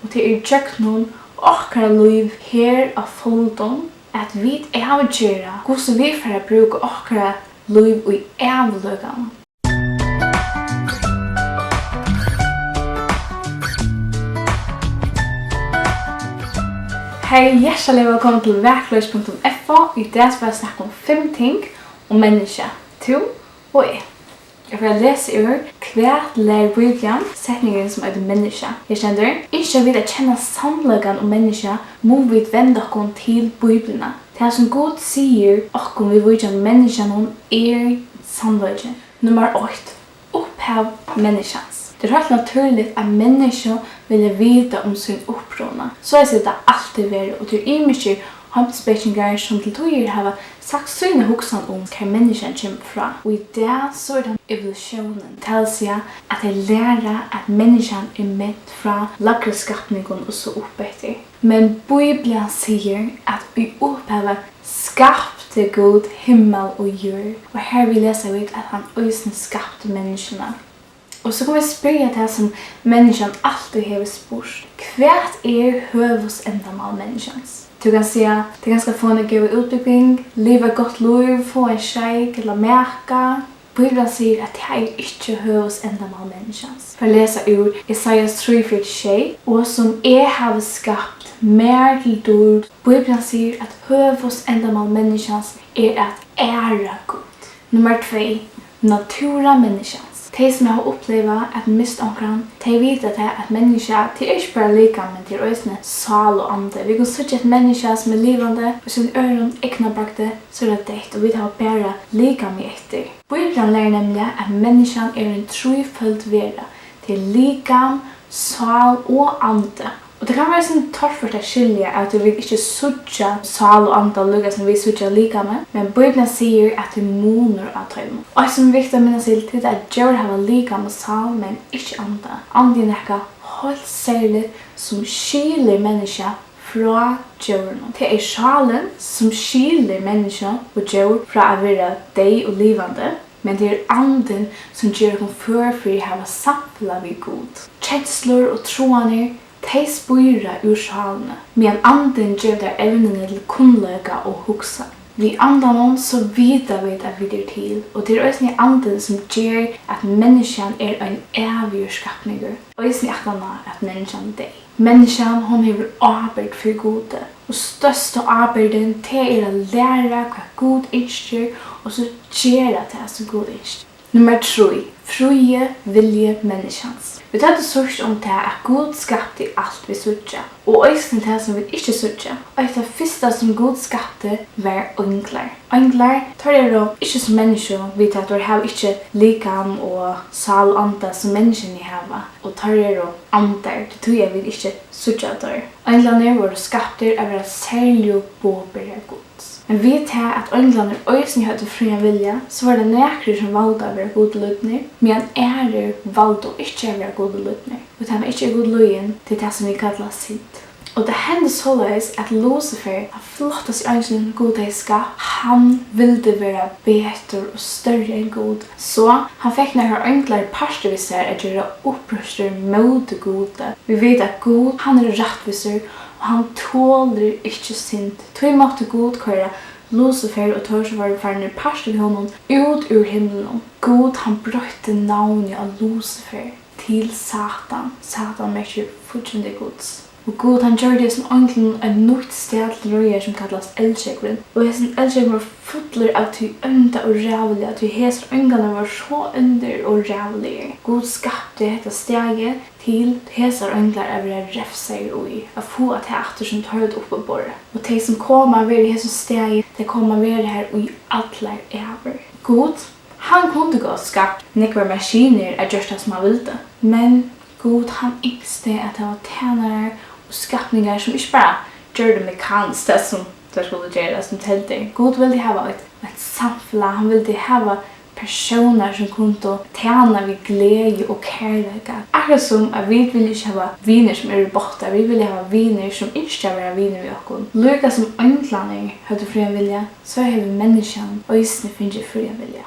og til tjøkkenen okkara liv her av foldon, at vi avgjera hvordan vi får bruke okkara liv i avløgan. Hei, hjertelig velkommen til VAKURLEIKI.FO. I dag skal jeg snakke om 5 ting om menniskja, to og jeg. Jeg får lese ur Hvat lærir Bíblian, setningen som er menniskja. Jeg kjenner, ikke vi kjenner sannløgan om menniskja, må vi vende oss til Bíblian. Det som Gud sier okkom vi vet at menniskjan sannløgan. Nummer 8. Upphav menniskjans. Det helt naturligt att människor vill veta om sin upprona. Så är det alltid värre och det är mycket hamnspekingar som till tojer har sagt sina hugsan om hur människan kommer från. Och i det så är det evolutionen. Det säger att det lära att människan är mätt från lakreskapningen och så uppefter. Men Bíblian säger att vi upphavar skapte Gud himmel och jord. Och här vi läser vi att han ösne skapte människorna. Och så kommer vi spyrja det som människan alltid har spurt. Hvat hövudsendamål människans? Du kan säga det är ganska fånig god utbygging, leva gott liv, få en tjej eller märka. Bibeln säger att det är inte hövudsendamål människans. För att läsa ur Esaias 3:4 och som har skapt mer till dord. Bibeln säger att hövudsendamål människans är att ära Gud. Nummer 2. Náttúra menniskjans. De som har upplevt att mista omkring, de vet att människa till inte bara lika men till ösne sal och ande. Vi kan se att människa som är levande och sin öron äknabrakte så är det dött och vi har bara lika med efter. Bíblian lär nämligen att människan är en treföljd värld till likam, sal och ande. Och det kan vara sin torrfört att skilja att vi inte sucha sal och ande lugga som vi sucha lika med. Men Bíblian säger att det moner av dem. Och som är viktigt att minnas till att djur har lika med sal men inte ande. Ande är något helt särskilt som skiljer människa från djuren. Det är sjalen som skiljer människa och djur från att vara död och levande. Men det är anden som gör dem för att ha samla vid Gud. Känslor och troaner de spyra ur sjalene, men anden gör där evnene till kunnlega och hugsa. Vi andan så vidar vi att vi till, och det är också anden som gör att människan är en avgjørskapninger, och också att människan är. Människan hon har arbeid för Gud, och största arbeten är att lära vad Gud önskar och så göra det som Gud önskar. Nummer 3. Fríi, vilji, menniskjans. Vi tar det sørst om det at Gud skapte alt vi sørger, og også det som vi ikke sørger. Og det første som Gud skapte var englar. Englar tar det da ikke som mennesker, vi tar at vi har ikke likam og sal anda som menneskene har, og tar det da andar, det tror jeg vi ikke sørger der. Englarne var skapte av å være særlig båbere Guds. Men vi tar at englarne også hadde fria vilja, så var det nekrer som valgte å være gode lødner, men valgte å ikke være gode lødner. Og det var ikke god løyen til det som vi kallar Synd. Og det hände således at Lucifer har flottat sig önskan godheiskap. Han ville vara bättre och större än Gud. Så han fick några enklare parstvisar att göra uppröster mot Gud. Vi vet att Gud, han är rättvisar och han tåler inte synd. Två måtte Gud köra Lucifer och Tess var färdig parster honom ut ur himlen. Gud han brötte namnet av Lucifer till Satan. Satan är ju fortfarande Guds. Och Gud han gör det som egentligen en nytt sted till röjer som kallas eldskjegren. Och hessen eldskjegren var fuller av ty önda och rävliga. Ty hessen öngarna var så under och rävliga. Gud skapte detta stege till hessen önglar över räfsar och i. Att få att här som tar upp på bordet. Och de som kommer vid hessen stege, de kommer vid här och i alla över. Gud, han kunde gå och skapt nekvar maskiner att göra som han ville. Men Gud han yngste att det var tjänare och skapningar som inte bara gör det mekaniskt, det som det skulle göra som tälte. Gud ville ha ett samfälle, han ville ha personer som kunde tjäna vid glädje och kärlek. Akkurat som att vi vill inte ha viner som är borta, vi vill ha viner som inte ska vara viner vid oss. Lika som änglarna hade fria vilja, så har vi människan och just nu finns det fria vilja.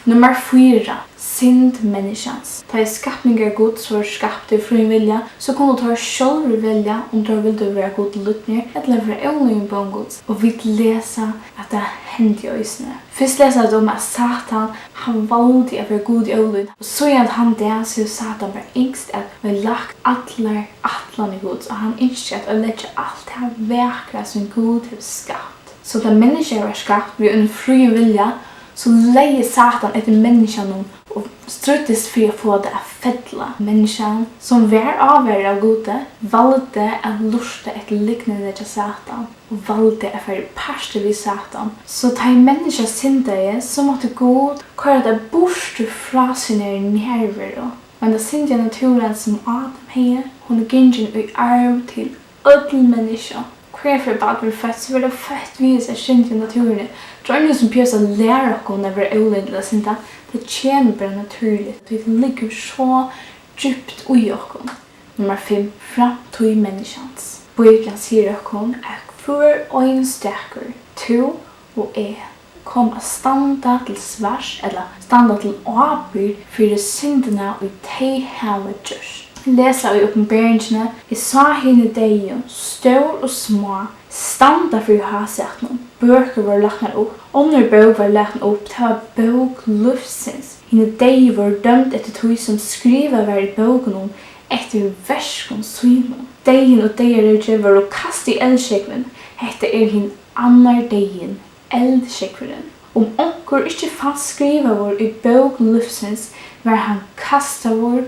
Nummer 4. Synd menniskjans. Ta skapningar Guds var skapt i fri vilja, så kunne ta själv vilja om du ville vara god lutner eller vara onlig på Guds. Och vi läsa att det hände i ösne. Först läsa det om att Satan, han valde att vara god i olid. Och så är att han där så Satan bara yngst att vi lagt atlan i Guds. Och han yngst att lägga allt det här verkliga som Gud har skapt. Så där människor var skapt vid en fri vilja, så lejer Satan efter människan och struttes för att få det att fettla. Människan som var avvärd av Gode valde att lusta ett liknande till Satan och valde att vara parst vid Satan. Så ta en människa syndade så måtte Gud köra det bort från sina nerver. Men det syndiga naturen som Adam hade, hon gyngen i arv till ödel människa. För att bli fött så var det fött vid sig syndiga naturen. Det är som pjösa lära oss när vi är olidliga synda. Det känner bara naturligt. Det ligger så djupt i oss. Nummer 5. Framtíð menniskjans. Bíblian sier oss at for en stekker, to og kom att standa til svars eller standa til avbyrd for syndene og de hava gjørst. Läsa i uppenbarelserna, jag sa henne dig, stor och små, standa för hasätnom. Böcker var lagt upp. Under bok var lagt upp, det var bok luftsins. Henne dig var dömt efter tog som skriva var i boken om efter verskon synon. Dejen och dejer var och kast i eldskekven. Hette hin annar dejen, eldskekveren. Om onkur inte fanns skriva var i bok luftsins, var han kasta var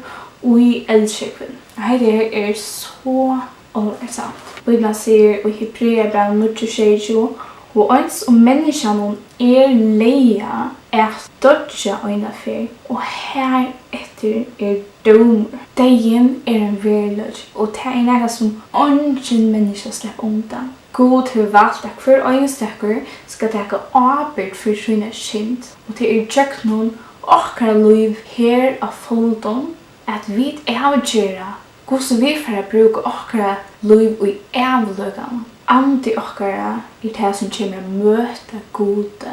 i eldskekven. Det är så allvarsamt. Bibeln säger i Hebreerbrevet 9:20 och ens om människan leia att dödja en affär och här efter dom. Dejen en verklig och det är något som ingen människa släpper undan. Gud har valt att för ögonstackare ska ta arbete för sina synd och det är jöknon och liv här av foldon att vi avgöra hvordan vi får bruke okkara liv i avløgan. Andi okkara det som kommer å møte Gode,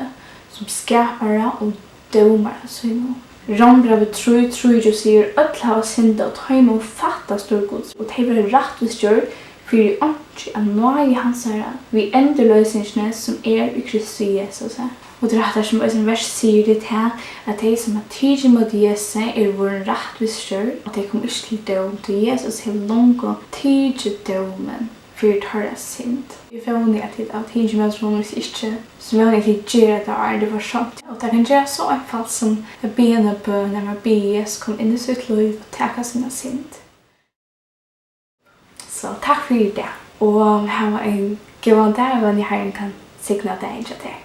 som skapare og domare syno. Rombrevet 3:3 sier ødel hava synda og tøymon fatta stor Guds, og de var rettvisgjord fyrir åndsj av nåde hansara vi endeløsningsne som i Kristus Jesus. Og det rettar som en vers sier det her, at de som har tidlig mot Jesus våren rettvisgjord, og de kom ikke til dom til Jesus har langt tidlig domen for tørre synd. Jeg føler at det av tidlig mot Jesus ikke, så føler jeg at det gjør det var sånt. Og det kan gjøre så en fall som at bene på når man ber Jesus kom inn i sitt liv og takke sine synd. Så takk for det. Og ha en god dag, og jeg har en kan signa deg til det.